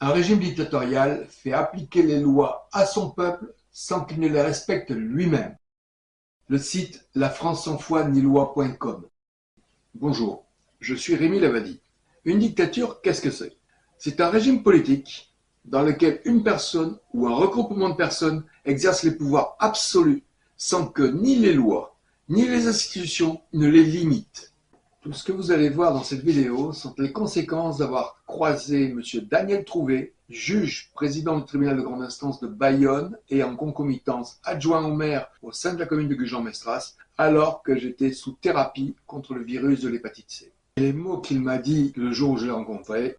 Un régime dictatorial fait appliquer les lois à son peuple sans qu'il ne les respecte lui-même. Le site lafrancesansfoi-ni-loi.com. Bonjour, je suis Rémi Lavadi. Une dictature, qu'est-ce que c'est? C'est un régime politique dans lequel une personne ou un regroupement de personnes exerce les pouvoirs absolus sans que ni les lois ni les institutions ne les limitent. Tout ce que vous allez voir dans cette vidéo sont les conséquences d'avoir croisé M. Daniel Trouvé, juge président du tribunal de grande instance de Bayonne et en concomitance adjoint au maire au sein de la commune de Gujan-Mestras, alors que j'étais sous thérapie contre le virus de l'hépatite C. Et les mots qu'il m'a dit le jour où je l'ai rencontré: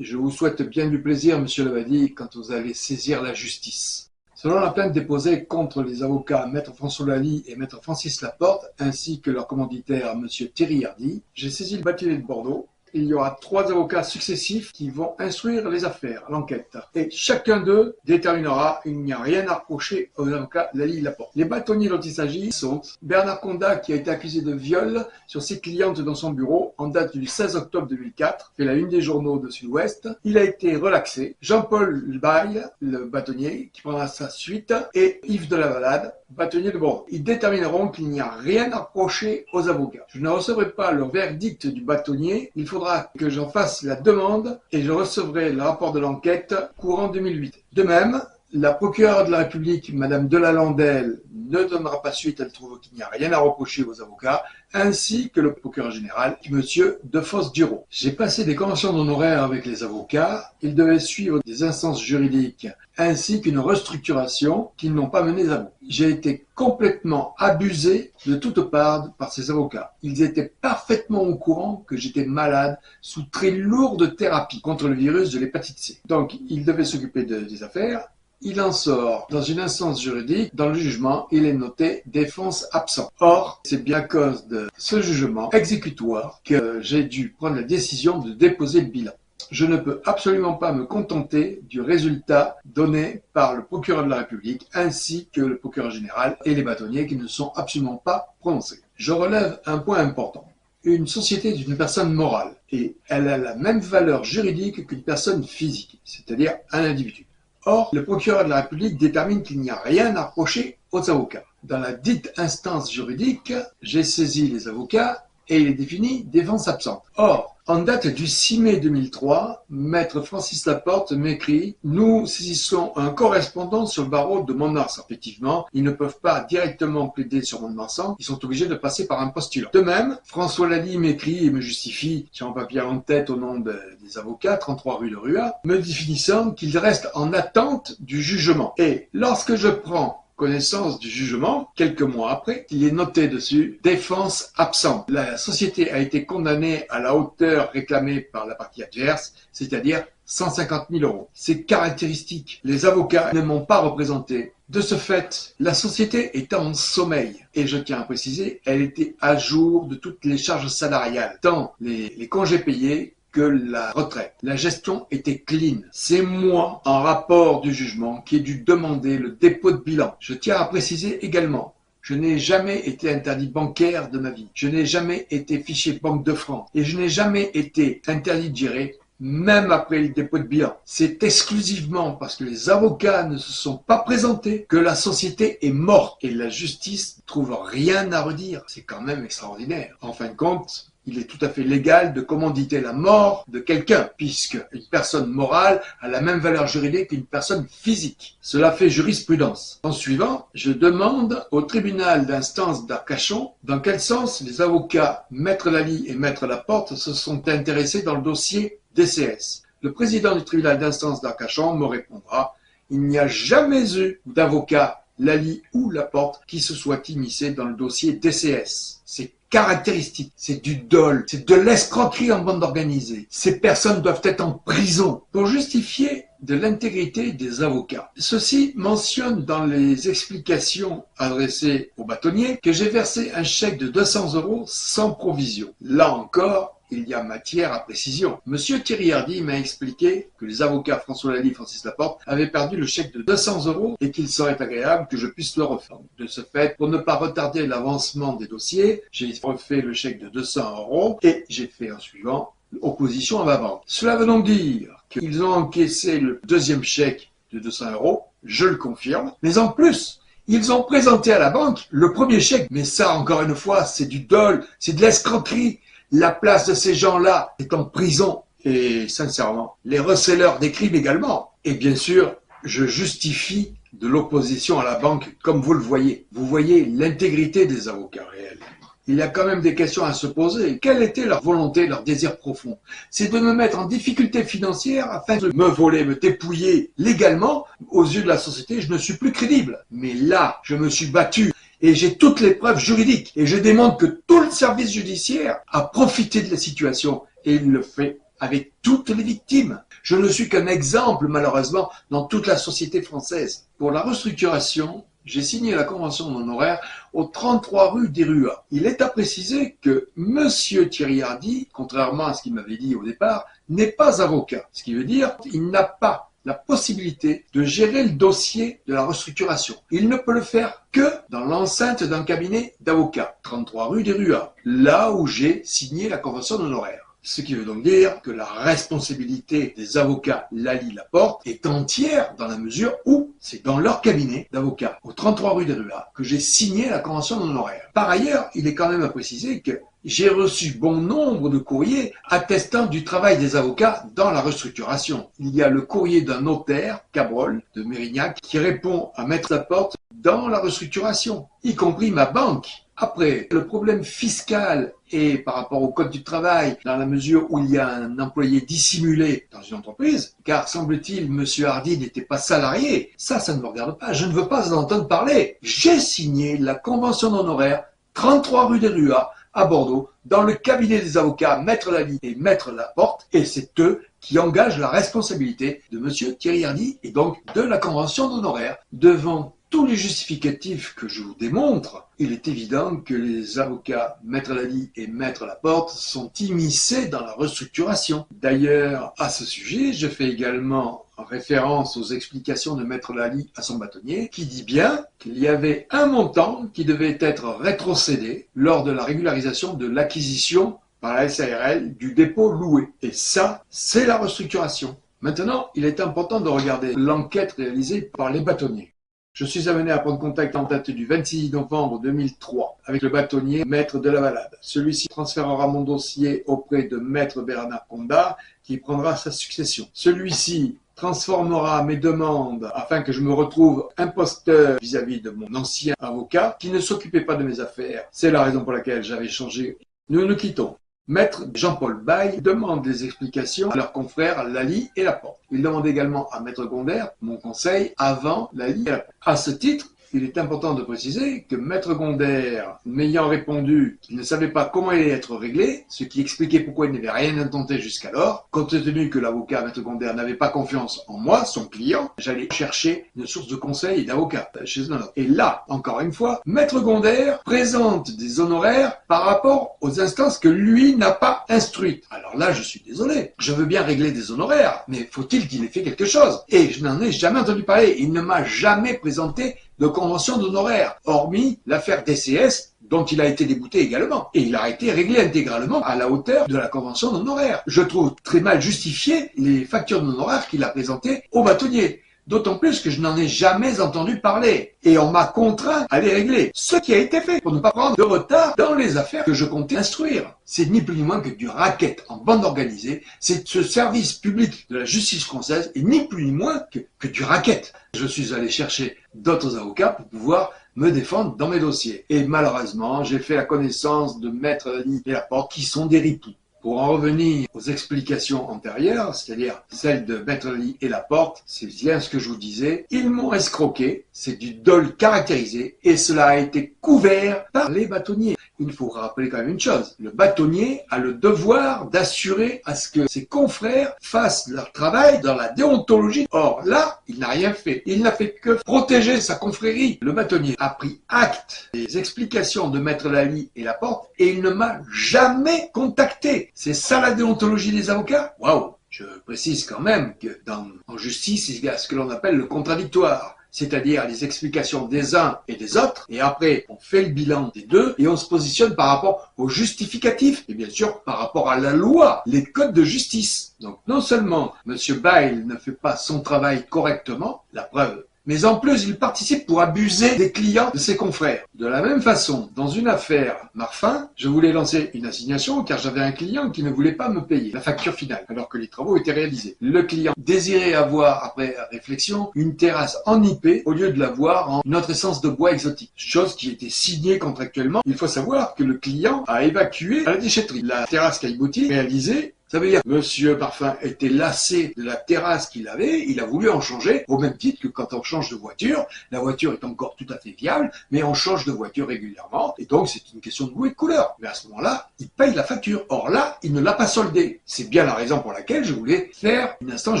je vous souhaite bien du plaisir, M. Lavadi, quand vous allez saisir la justice. Selon la plainte déposée contre les avocats Maître François Lally et Maître Francis Laporte, ainsi que leur commanditaire M. Thierry Hardy, j'ai saisi le bâtonnier de Bordeaux. Il y aura 3 avocats successifs qui vont instruire les affaires, l'enquête. Et chacun d'eux déterminera qu'il n'y a rien à reprocher aux avocats Lally et Laporte. Les bâtonniers dont il s'agit sont Bernard Condat, qui a été accusé de viol sur ses clientes dans son bureau en date du 16 octobre 2004, fait la une des journaux de Sud-Ouest. Il a été relaxé. Jean-Paul Baille, le bâtonnier, qui prendra sa suite, et Yves de la Valade, bâtonnier de Bordeaux. Ils détermineront qu'il n'y a rien à reprocher aux avocats. Je ne recevrai pas le verdict du bâtonnier. Il faudra que j'en fasse la demande et je recevrai le rapport de l'enquête courant 2008. De même, la procureure de la République, Madame Delalandelle, ne donnera pas suite. Elle trouve qu'il n'y a rien à reprocher aux avocats, ainsi que le procureur général, Monsieur Defosse-Duro. J'ai passé des conventions d'honoraires avec les avocats. Ils devaient suivre des instances juridiques ainsi qu'une restructuration qu'ils n'ont pas menée à bout. J'ai été complètement abusé de toutes parts par ces avocats. Ils étaient parfaitement au courant que j'étais malade sous très lourde thérapie contre le virus de l'hépatite C. Donc, ils devaient s'occuper des affaires. Il en sort dans une instance juridique, dans le jugement, il est noté défense absent. Or, c'est bien à cause de ce jugement exécutoire que j'ai dû prendre la décision de déposer le bilan. Je ne peux absolument pas me contenter du résultat donné par le procureur de la République ainsi que le procureur général et les bâtonniers qui ne sont absolument pas prononcés. Je relève un point important. Une société est une personne morale et elle a la même valeur juridique qu'une personne physique, c'est-à-dire un individu. Or, le procureur de la République détermine qu'il n'y a rien à reprocher aux avocats. Dans la dite instance juridique, j'ai saisi les avocats et il est défini défense absente. Or, en date du 6 mai 2003, Maître Francis Laporte m'écrit « Nous saisissons un correspondant sur le barreau de Mont-de-Marsan. » Effectivement, ils ne peuvent pas directement plaider sur Mont-de-Marsan, ils sont obligés de passer par un postulant. De même, François Lally m'écrit et me justifie, sur un papier en tête au nom des avocats, 33 rue de Rua, me définissant qu'il reste en attente du jugement. Et lorsque je prends connaissance du jugement, quelques mois après, il est noté dessus « Défense absente ». La société a été condamnée à la hauteur réclamée par la partie adverse, c'est-à-dire 150 000 €. C'est caractéristique. Les avocats ne m'ont pas représenté. De ce fait, la société était en sommeil. Et je tiens à préciser, elle était à jour de toutes les charges salariales, tant les congés payés que la retraite. La gestion était clean. C'est moi, en rapport du jugement, qui ai dû demander le dépôt de bilan. Je tiens à préciser également, je n'ai jamais été interdit bancaire de ma vie. Je n'ai jamais été fiché Banque de France. Et je n'ai jamais été interdit de gérer, même après le dépôt de bilan. C'est exclusivement parce que les avocats ne se sont pas présentés que la société est morte. Et la justice ne trouve rien à redire. C'est quand même extraordinaire. En fin de compte, il est tout à fait légal de commanditer la mort de quelqu'un, puisque une personne morale a la même valeur juridique qu'une personne physique. Cela fait jurisprudence. En suivant, je demande au tribunal d'instance d'Arcachon dans quel sens les avocats Maître Lally et Maître Laporte se sont intéressés dans le dossier DCS. Le président du tribunal d'instance d'Arcachon me répondra « Il n'y a jamais eu d'avocat Lally ou Laporte qui se soit immiscé dans le dossier DCS. C'est caractéristique, c'est du dol, c'est de l'escroquerie en bande organisée. Ces personnes doivent être en prison pour justifier de l'intégrité des avocats. Ceci mentionne dans les explications adressées aux bâtonniers que j'ai versé un chèque de 200 € sans provision. Là encore, il y a matière à précision. Monsieur Thierry Hardy m'a expliqué que les avocats François Lally et Francis Laporte avaient perdu le chèque de 200 € et qu'il serait agréable que je puisse le refaire. De ce fait, pour ne pas retarder l'avancement des dossiers, j'ai refait le chèque de 200 € et j'ai fait en suivant opposition à ma vente. Cela veut donc dire qu'ils ont encaissé le deuxième chèque de 200 €, je le confirme, mais en plus, ils ont présenté à la banque le premier chèque. Mais ça, encore une fois, c'est du dol, c'est de l'escroquerie. La place de ces gens-là est en prison. Et sincèrement, les receleurs des crimes également. Et bien sûr, je justifie de l'opposition à la banque comme vous le voyez. Vous voyez l'intégrité des avocats réels. Il y a quand même des questions à se poser. Quelle était leur volonté, leur désir profond? C'est de me mettre en difficulté financière afin de me voler, me dépouiller légalement. Aux yeux de la société, je ne suis plus crédible. Mais là, je me suis battu et j'ai toutes les preuves juridiques. Et je démontre que tout le service judiciaire a profité de la situation et il le fait avec toutes les victimes. Je ne suis qu'un exemple, malheureusement, dans toute la société française. Pour la restructuration, j'ai signé la convention d'honoraires au 33 rue des Ruas. Il est à préciser que Monsieur Thierry Hardy, contrairement à ce qu'il m'avait dit au départ, n'est pas avocat. Ce qui veut dire qu'il n'a pas la possibilité de gérer le dossier de la restructuration. Il ne peut le faire que dans l'enceinte d'un cabinet d'avocats, 33 rue des Ruas, là où j'ai signé la convention d'honoraires. Ce qui veut donc dire que la responsabilité des avocats Lally-Laporte est entière dans la mesure où c'est dans leur cabinet d'avocats, au 33 rue des Ruas, que j'ai signé la convention d'honoraires. Par ailleurs, il est quand même à préciser que j'ai reçu bon nombre de courriers attestant du travail des avocats dans la restructuration. Il y a le courrier d'un notaire, Cabrol, de Mérignac, qui répond à Maître Laporte dans la restructuration, y compris ma banque. Après, le problème fiscal et par rapport au code du travail, dans la mesure où il y a un employé dissimulé dans une entreprise, car semble-t-il, Monsieur Hardy n'était pas salarié, ça ne me regarde pas, je ne veux pas en entendre parler. J'ai signé la convention d'honoraires 33 rue des Ruas, à Bordeaux, dans le cabinet des avocats Maître Lally et Maître Laporte, et c'est eux qui engagent la responsabilité de Monsieur Thierry Hardy et donc de la convention d'honoraires. Devant tous les justificatifs que je vous démontre, il est évident que les avocats Maître Lally et Maître Laporte sont immiscés dans la restructuration. D'ailleurs, à ce sujet, je fais également référence aux explications de Maître Lally à son bâtonnier, qui dit bien qu'il y avait un montant qui devait être rétrocédé lors de la régularisation de l'acquisition par la SARL du dépôt loué. Et ça, c'est la restructuration. Maintenant, il est important de regarder l'enquête réalisée par les bâtonniers. Je suis amené à prendre contact en date du 26 novembre 2003 avec le bâtonnier Maître de la Valade. Celui-ci transférera mon dossier auprès de Maître Bernard Condat qui prendra sa succession. Celui-ci transformera mes demandes afin que je me retrouve imposteur vis-à-vis de mon ancien avocat qui ne s'occupait pas de mes affaires. C'est la raison pour laquelle j'avais changé. Nous nous quittons. Maître Jean-Paul Baille demande des explications à leurs confrères Lally et Laporte. Il demande également à Maître Gonder mon conseil avant Lally et Laporte. À ce titre, il est important de préciser que Maître Gonder, m'ayant répondu qu'il ne savait pas comment il allait être réglé, ce qui expliquait pourquoi il n'avait rien intenté jusqu'alors, compte tenu que l'avocat Maître Gonder n'avait pas confiance en moi, son client, j'allais chercher une source de conseil et d'avocat chez un autre. Et là, encore une fois, Maître Gonder présente des honoraires par rapport aux instances que lui n'a pas instruites. Alors là, je suis désolé. Je veux bien régler des honoraires, mais faut-il qu'il ait fait quelque chose? Et je n'en ai jamais entendu parler. Il ne m'a jamais présenté de convention d'honoraires, hormis l'affaire DCS, dont il a été débouté également. Et il a été réglé intégralement à la hauteur de la convention d'honoraires. Je trouve très mal justifié les factures d'honoraires qu'il a présentées au bâtonnier. D'autant plus que je n'en ai jamais entendu parler. Et on m'a contraint à les régler. Ce qui a été fait pour ne pas prendre de retard dans les affaires que je comptais instruire. C'est ni plus ni moins que du racket en bande organisée. C'est ce service public de la justice française et ni plus ni moins que du racket. Je suis allé chercher d'autres avocats pour pouvoir me défendre dans mes dossiers. Et malheureusement, j'ai fait la connaissance de Maître Lally et Laporte qui sont des ripoux. Pour en revenir aux explications antérieures, c'est-à-dire celles de Maître Lally et Laporte, c'est bien ce que je vous disais, ils m'ont escroqué, c'est du dol caractérisé et cela a été couvert par les bâtonniers. Il faut rappeler quand même une chose, le bâtonnier a le devoir d'assurer à ce que ses confrères fassent leur travail dans la déontologie. Or là, il n'a rien fait. Il n'a fait que protéger sa confrérie. Le bâtonnier a pris acte des explications de Maître Lally et Laporte et il ne m'a jamais contacté. C'est ça la déontologie des avocats? Waouh! Je précise quand même que en justice, il y a ce que l'on appelle le contradictoire. c'est-à-dire les explications des uns et des autres, et après on fait le bilan des deux, et on se positionne par rapport aux justificatifs, et bien sûr par rapport à la loi, les codes de justice. Donc non seulement M. Bail ne fait pas son travail correctement, la preuve, mais en plus, il participe pour abuser des clients de ses confrères. De la même façon, dans une affaire Marfin, je voulais lancer une assignation car j'avais un client qui ne voulait pas me payer la facture finale, alors que les travaux étaient réalisés. Le client désirait avoir, après réflexion, une terrasse en IP au lieu de l'avoir en une autre essence de bois exotique. Chose qui était signée contractuellement. Il faut savoir que le client a évacué à la déchetterie. La terrasse Caillebotti réalisée. Ça veut dire que Monsieur Parfum était lassé de la terrasse qu'il avait, il a voulu en changer, au même titre que quand on change de voiture, la voiture est encore tout à fait viable, mais on change de voiture régulièrement, et donc c'est une question de goût et de couleur. Mais à ce moment-là, il paye la facture. Or là, il ne l'a pas soldée. C'est bien la raison pour laquelle je voulais faire une instance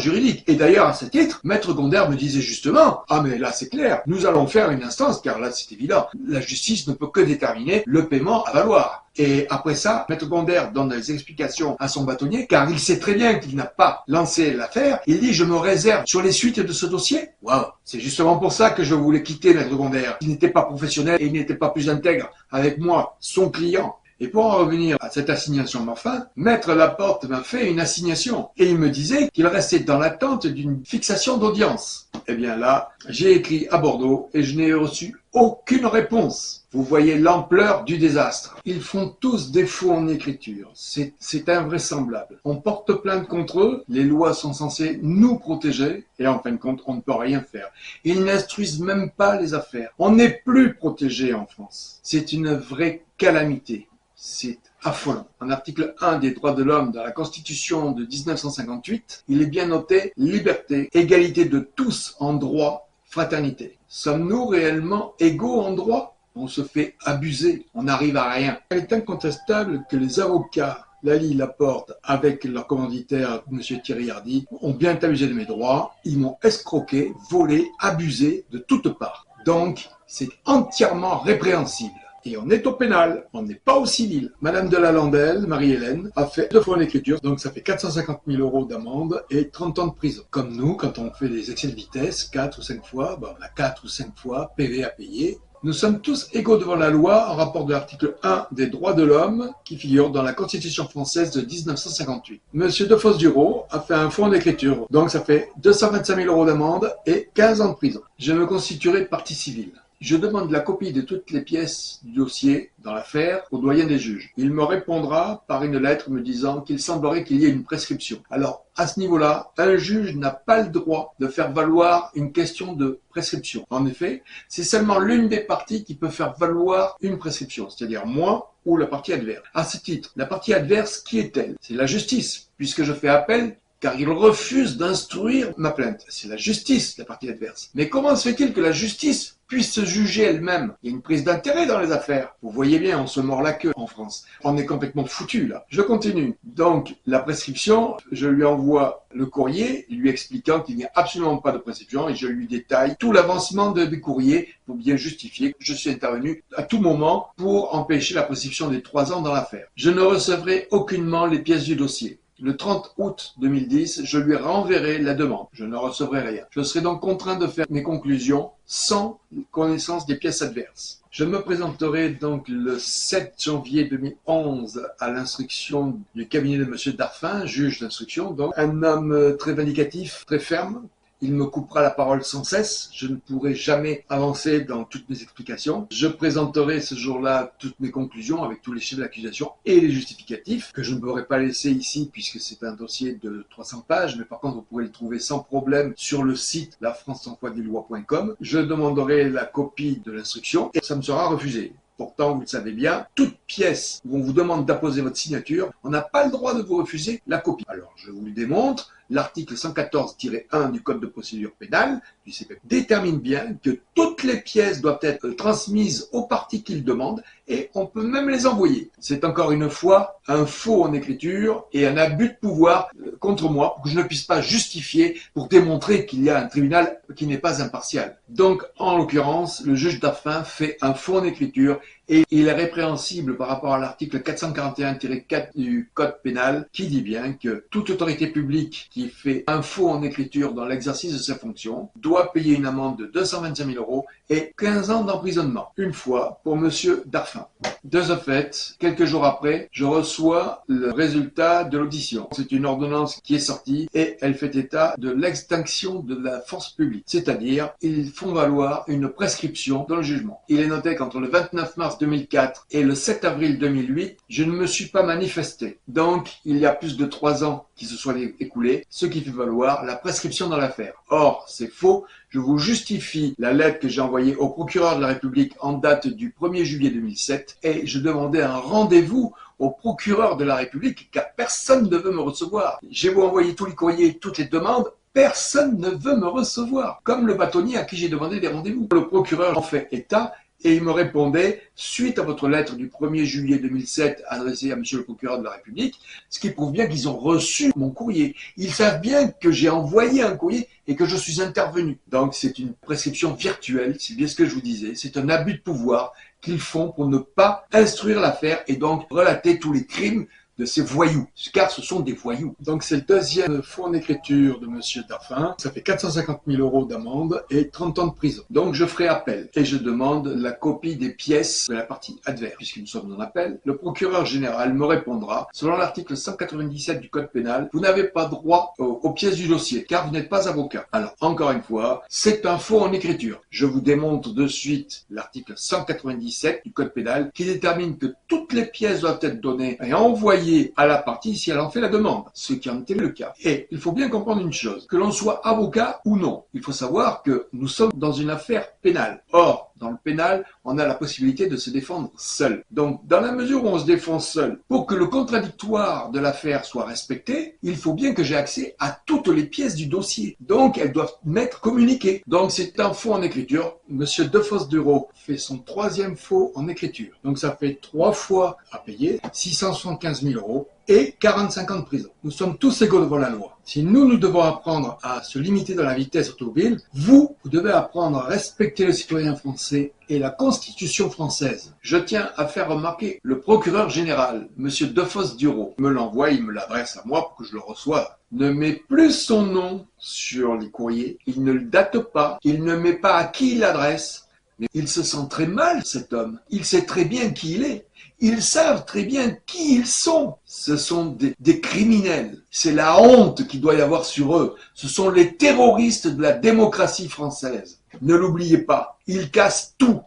juridique. Et d'ailleurs, à ce titre, Maître Gondère me disait justement, ah mais là c'est clair, nous allons faire une instance, car là c'est évident, la justice ne peut que déterminer le paiement à valoir. Et après ça, Maître Gondère donne des explications à son bâtonnier, car il sait très bien qu'il n'a pas lancé l'affaire. Il dit, je me réserve sur les suites de ce dossier. Waouh! C'est justement pour ça que je voulais quitter Maître Gondère. Il n'était pas professionnel et il n'était pas plus intègre avec moi, son client. Et pour en revenir à cette assignation Morphin, Maître Laporte m'a fait une assignation. Et il me disait qu'il restait dans l'attente d'une fixation d'audience. Eh bien là, j'ai écrit à Bordeaux et je n'ai reçu aucune réponse. Vous voyez l'ampleur du désastre. Ils font tous défaut en écriture. C'est invraisemblable. On porte plainte contre eux, les lois sont censées nous protéger, et en fin de compte, on ne peut rien faire. Ils n'instruisent même pas les affaires. On n'est plus protégé en France. C'est une vraie calamité. C'est affolant. En article 1 des droits de l'homme dans la Constitution de 1958, il est bien noté liberté, égalité de tous en droit, fraternité. Sommes-nous réellement égaux en droit? On se fait abuser, on n'arrive à rien. Il est incontestable que les avocats Lally Laporte, avec leur commanditaire, M. Thierry Hardy, ont bien abusé de mes droits. Ils m'ont escroqué, volé, abusé de toutes parts. Donc, c'est entièrement répréhensible. Et on est au pénal, on n'est pas au civil. Madame de la Landelle, Marie-Hélène, a fait 2 fois en écriture, donc ça fait 450 000 € d'amende et 30 ans de prison. Comme nous, quand on fait des excès de vitesse, 4 ou 5 fois, on a 4 ou 5 fois PV à payer. Nous sommes tous égaux devant la loi en rapport de l'article 1 des droits de l'homme qui figure dans la Constitution française de 1958. Monsieur Defosse-Dureau a fait un faux en écriture, donc ça fait 225 000 € d'amende et 15 ans de prison. Je me constituerai partie civile. Je demande la copie de toutes les pièces du dossier dans l'affaire au doyen des juges. Il me répondra par une lettre me disant qu'il semblerait qu'il y ait une prescription. Alors, à ce niveau-là, un juge n'a pas le droit de faire valoir une question de prescription. En effet, c'est seulement l'une des parties qui peut faire valoir une prescription, c'est-à-dire moi ou la partie adverse. À ce titre, la partie adverse, qui est-elle? C'est la justice, puisque je fais appel car il refuse d'instruire ma plainte. C'est la justice, la partie adverse. Mais comment se fait-il que la justice puisse se juger elle-même? Il y a une prise d'intérêt dans les affaires. Vous voyez bien, on se mord la queue en France. On est complètement foutu là. Je continue. Donc, la prescription, je lui envoie le courrier lui expliquant qu'il n'y a absolument pas de prescription et je lui détaille tout l'avancement du courrier pour bien justifier que je suis intervenu à tout moment pour empêcher la prescription des 3 ans dans l'affaire. Je ne recevrai aucunement les pièces du dossier. Le 30 août 2010, je lui renverrai la demande. Je ne recevrai rien. Je serai donc contraint de faire mes conclusions sans connaissance des pièces adverses. Je me présenterai donc le 7 janvier 2011 à l'instruction du cabinet de M. Darfin, juge d'instruction, donc un homme très vindicatif, très ferme. Il me coupera la parole sans cesse, je ne pourrai jamais avancer dans toutes mes explications. Je présenterai ce jour-là toutes mes conclusions avec tous les chefs d'accusation et les justificatifs que je ne pourrai pas laisser ici puisque c'est un dossier de 300 pages, mais par contre vous pourrez le trouver sans problème sur le site lafrancesanfoideslois.com. Je demanderai la copie de l'instruction et ça me sera refusé. Pourtant, vous le savez bien, toute pièce où on vous demande d'apposer votre signature, on n'a pas le droit de vous refuser la copie. Alors, je vous le démontre. L'article 114-1 du Code de procédure pénale du CPP détermine bien que toutes les pièces doivent être transmises aux parties qui le demandent et on peut même les envoyer. C'est encore une fois un faux en écriture et un abus de pouvoir contre moi pour que je ne puisse pas justifier pour démontrer qu'il y a un tribunal qui n'est pas impartial. Donc, en l'occurrence, le juge Darfin fait un faux en écriture Et il est répréhensible par rapport à l'article 441-4 du Code pénal qui dit bien que toute autorité publique qui fait un faux en écriture dans l'exercice de ses fonctions doit payer une amende de 225 000 € et 15 ans d'emprisonnement. Une fois pour Monsieur Darphin. De ce fait, quelques jours après, je reçois le résultat de l'audition. C'est une ordonnance qui est sortie et elle fait état de l'extinction de la force publique. C'est-à-dire, ils font valoir une prescription dans le jugement. Il est noté qu'entre le 29 mars 2004 et le 7 avril 2008, je ne me suis pas manifesté. Donc, il y a plus de 3 ans qui se sont écoulés, ce qui fait valoir la prescription dans l'affaire. Or, c'est faux. Je vous justifie la lettre que j'ai envoyée au procureur de la République en date du 1er juillet 2007 et je demandais un rendez-vous au procureur de la République car personne ne veut me recevoir. J'ai beau envoyer tous les courriers, toutes les demandes, personne ne veut me recevoir. Comme le bâtonnier à qui j'ai demandé des rendez-vous. Le procureur en fait état et il me répondait, suite à votre lettre du 1er juillet 2007 adressée à monsieur le procureur de la République, ce qui prouve bien qu'ils ont reçu mon courrier. Ils savent bien que j'ai envoyé un courrier et que je suis intervenu. Donc c'est une prescription virtuelle, c'est bien ce que je vous disais. C'est un abus de pouvoir qu'ils font pour ne pas instruire l'affaire et donc relater tous les crimes de ces voyous, car ce sont des voyous. Donc c'est le deuxième faux en écriture de monsieur Darphin. Ça fait 450 000 € d'amende et 30 ans de prison. Donc je ferai appel et je demande la copie des pièces de la partie adverse. Puisque nous sommes en appel, le procureur général me répondra, selon l'article 197 du Code pénal, vous n'avez pas droit aux pièces du dossier, car vous n'êtes pas avocat. Alors, encore une fois, c'est un faux en écriture. Je vous démontre de suite l'article 197 du Code pénal qui détermine que toutes les pièces doivent être données et envoyées à la partie si elle en fait la demande, ce qui en était le cas. Et il faut bien comprendre une chose, que l'on soit avocat ou non, il faut savoir que nous sommes dans une affaire pénale. Or, dans le pénal, on a la possibilité de se défendre seul. Donc, dans la mesure où on se défend seul, pour que le contradictoire de l'affaire soit respecté, il faut bien que j'ai accès à toutes les pièces du dossier. Donc, elles doivent m'être communiquées. Donc, c'est un faux en écriture. Monsieur Defosse-Duro fait son 3e faux en écriture. Donc, ça fait 3 fois à payer, 675 000 € et 45 ans de prison. Nous sommes tous égaux devant la loi. Si nous devons apprendre à se limiter dans la vitesse automobile, vous devez apprendre à respecter le citoyen français et la Constitution française. Je tiens à faire remarquer le procureur général, monsieur Defosse-Duro, me l'envoie, il me l'adresse à moi pour que je le reçoive. Ne met plus son nom sur les courriers, il ne le date pas, il ne met pas à qui il l'adresse. Mais il se sent très mal, cet homme. Il sait très bien qui il est. Ils savent très bien qui ils sont. Ce sont des criminels. C'est la honte qu'il doit y avoir sur eux. Ce sont les terroristes de la démocratie française. Ne l'oubliez pas. Ils cassent tout.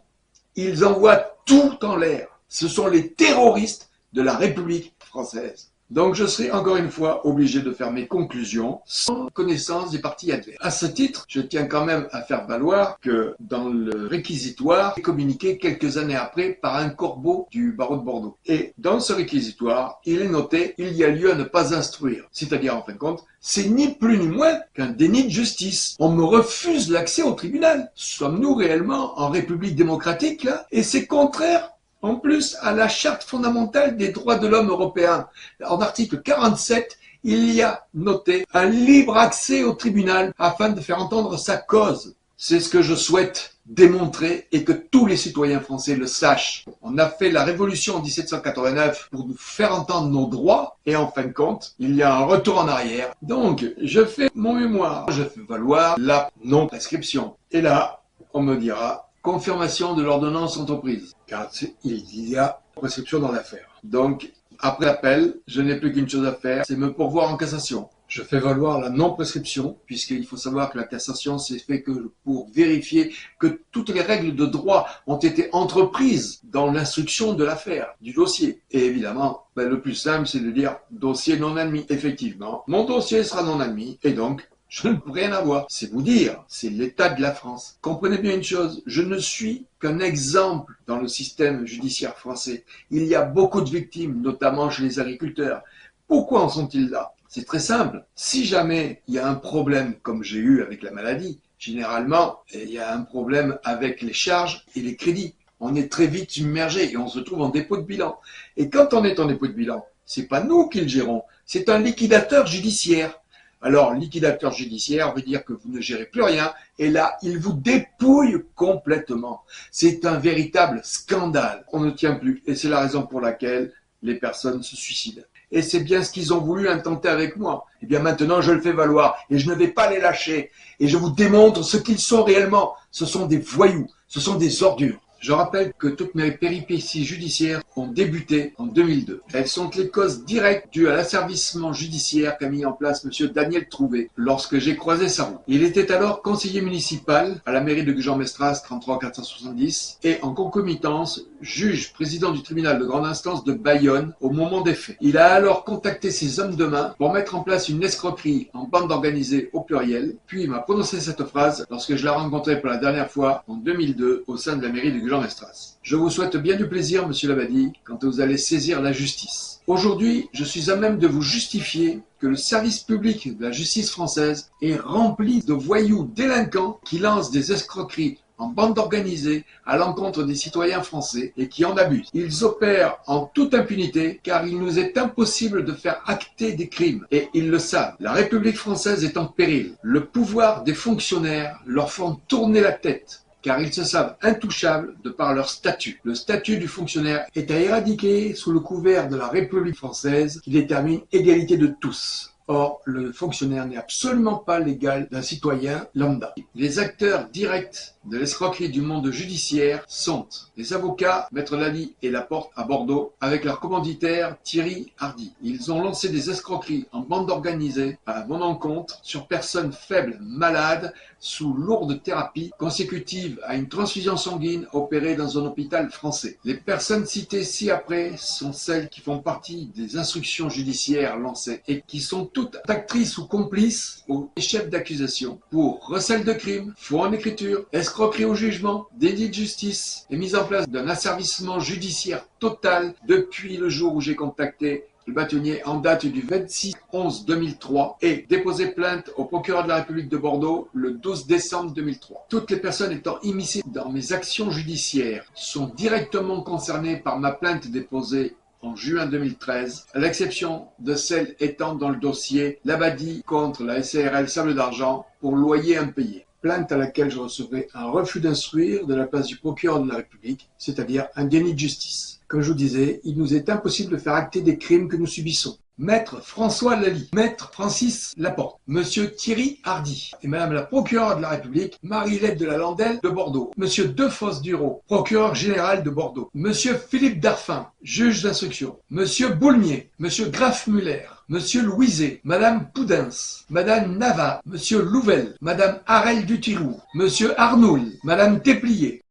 Ils envoient tout en l'air. Ce sont les terroristes de la République française. Donc je serai encore une fois obligé de faire mes conclusions sans connaissance des parties adverses. À ce titre, je tiens quand même à faire valoir que dans le réquisitoire est communiqué quelques années après par un corbeau du barreau de Bordeaux. Et dans ce réquisitoire, il est noté « il y a lieu à ne pas instruire ». C'est-à-dire, en fin de compte, c'est ni plus ni moins qu'un déni de justice. On me refuse l'accès au tribunal. Sommes-nous réellement en République démocratique là? Et c'est contraire en plus à la Charte fondamentale des droits de l'homme européen. En article 47, il y a noté un libre accès au tribunal afin de faire entendre sa cause. C'est ce que je souhaite démontrer et que tous les citoyens français le sachent. On a fait la révolution en 1789 pour nous faire entendre nos droits et en fin de compte, il y a un retour en arrière. Donc, je fais mon mémoire, je fais valoir la non-prescription. Et là, on me dira confirmation de l'ordonnance entreprise, car il y a prescription dans l'affaire. Donc, après l'appel, je n'ai plus qu'une chose à faire, c'est me pourvoir en cassation. Je fais valoir la non-prescription, puisqu'il faut savoir que la cassation s'est fait que pour vérifier que toutes les règles de droit ont été entreprises dans l'instruction de l'affaire, du dossier. Et évidemment, le plus simple, c'est de dire dossier non admis. Effectivement, mon dossier sera non admis, et donc, je ne peux rien avoir. C'est vous dire, c'est l'état de la France. Comprenez bien une chose, je ne suis qu'un exemple dans le système judiciaire français. Il y a beaucoup de victimes, notamment chez les agriculteurs. Pourquoi en sont-ils là? C'est très simple. Si jamais il y a un problème, comme j'ai eu avec la maladie, généralement, il y a un problème avec les charges et les crédits. On est très vite submergé et on se trouve en dépôt de bilan. Et quand on est en dépôt de bilan, c'est pas nous qui le gérons, c'est un liquidateur judiciaire. Alors, liquidateur judiciaire veut dire que vous ne gérez plus rien, et là, il vous dépouille complètement. C'est un véritable scandale. On ne tient plus, et c'est la raison pour laquelle les personnes se suicident. Et c'est bien ce qu'ils ont voulu intenter avec moi. Et bien maintenant, je le fais valoir, et je ne vais pas les lâcher. Et je vous démontre ce qu'ils sont réellement. Ce sont des voyous, ce sont des ordures. Je rappelle que toutes mes péripéties judiciaires ont débuté en 2002. Elles sont les causes directes dues à l'asservissement judiciaire qu'a mis en place M. Daniel Trouvé lorsque j'ai croisé sa route. Il était alors conseiller municipal à la mairie de Gujan-Mestras 33 470 et en concomitance juge président du tribunal de grande instance de Bayonne au moment des faits. Il a alors contacté ses hommes de main pour mettre en place une escroquerie en bande organisée au pluriel, puis il m'a prononcé cette phrase lorsque je l'ai rencontré pour la dernière fois en 2002 au sein de la mairie de Gujan-Mestras. Je vous souhaite bien du plaisir, monsieur Labadie, quand vous allez saisir la justice. Aujourd'hui, je suis à même de vous justifier que le service public de la justice française est rempli de voyous délinquants qui lancent des escroqueries en bande organisée à l'encontre des citoyens français et qui en abusent. Ils opèrent en toute impunité car il nous est impossible de faire acter des crimes et ils le savent. La République française est en péril. Le pouvoir des fonctionnaires leur font tourner la tête car ils se savent intouchables de par leur statut. Le statut du fonctionnaire est à éradiquer sous le couvert de la République française qui détermine égalité de tous. Or, le fonctionnaire n'est absolument pas l'égal d'un citoyen lambda. Les acteurs directs de l'escroquerie du monde judiciaire sont les avocats Maître Lally et Laporte à Bordeaux avec leur commanditaire Thierry Hardy. Ils ont lancé des escroqueries en bande organisée à mon encontre sur personnes faibles, malades, sous lourde thérapie consécutive à une transfusion sanguine opérée dans un hôpital français. Les personnes citées ci-après sont celles qui font partie des instructions judiciaires lancées et qui sont toutes actrices ou complices aux chefs d'accusation pour recel de crimes, faux en écriture, escroquerie au jugement, délit de justice et mise en place d'un asservissement judiciaire total depuis le jour où j'ai contacté le bâtonnier en date du 26/11/2003 et déposé plainte au procureur de la République de Bordeaux le 12 décembre 2003. Toutes les personnes étant immiscées dans mes actions judiciaires sont directement concernées par ma plainte déposée en juin 2013, à l'exception de celle étant dans le dossier Labadie contre la SARL Sable d'Argent pour loyer impayé. Plainte à laquelle je recevrai un refus d'instruire de la place du procureur de la République, c'est-à-dire un déni de justice. Comme je vous disais, il nous est impossible de faire acter des crimes que nous subissons. Maître François Lally, Maître Francis Laporte, Monsieur Thierry Hardy et Madame la procureure de la République, Marie-Hélène de la Landelle de Bordeaux, Monsieur Defosse-Dureau, procureur général de Bordeaux, Monsieur Philippe Darfin, juge d'instruction, Monsieur Boulmier, Monsieur Graf-Muller, Monsieur Louiset, Madame Poudens, Madame Nava, Monsieur Louvel, Madame Harel Dutirou, Monsieur Arnoul, Madame Teplier.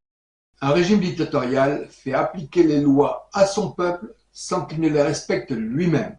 Un régime dictatorial fait appliquer les lois à son peuple sans qu'il ne les respecte lui-même.